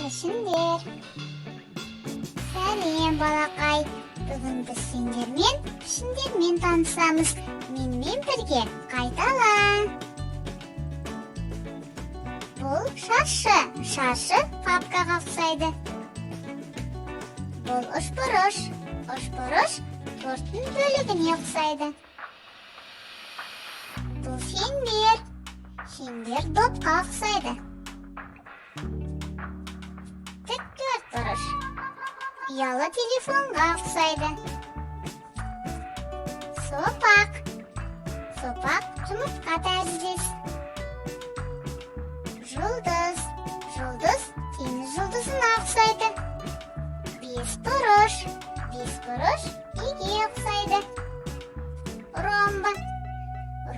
Тышындер. Сәлем, балақай. Бүгін біз пішіндермен танысамыз. Менімен бірге қайтала. Бұл шаршы. Шаршы папкаға ұқсайды. Бұл үшбұрыш. Үшбұрыш торттың бөлігіне ұқсайды. Бұл шеңбер. Шеңбер допқа ұқсайды. Төртбұрыш ұялы телефонға ұқсайды. Сопақ. Сопақ жұмыртқа тәріздес. Жұлдыз. Жұлдыз теңіз жұлдызына ұқсайды. Бесбұрыш. Бесбұрыш үйге ұқсайды. Ромба.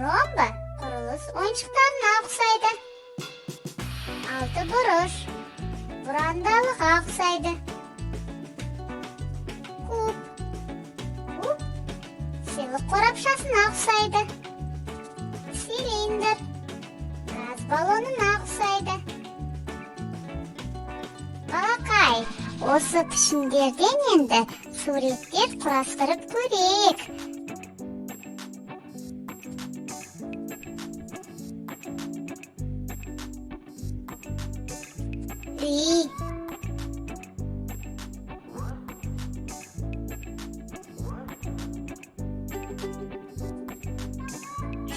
Ромба құрылыс ойыншықтарына ұқсайды. Алтыбұрыш бұрандалыға ұқсайды. Куб. Куб сыйлық қорапшасына ұқсайды. Цилиндр газ баллонына ұқсайды. Балақай, осы пішіндерден енді суреттер құрастырып көрейік. Үй.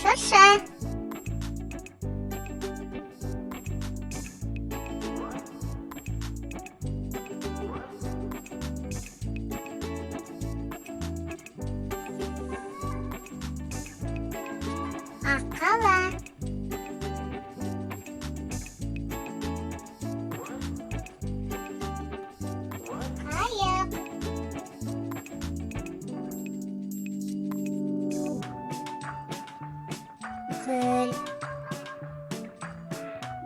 Шырша. Аққала. Қайық. Көл.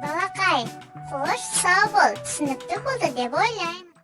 Балақай, қош, сау бол, түсінікті болды деп ойлаймын.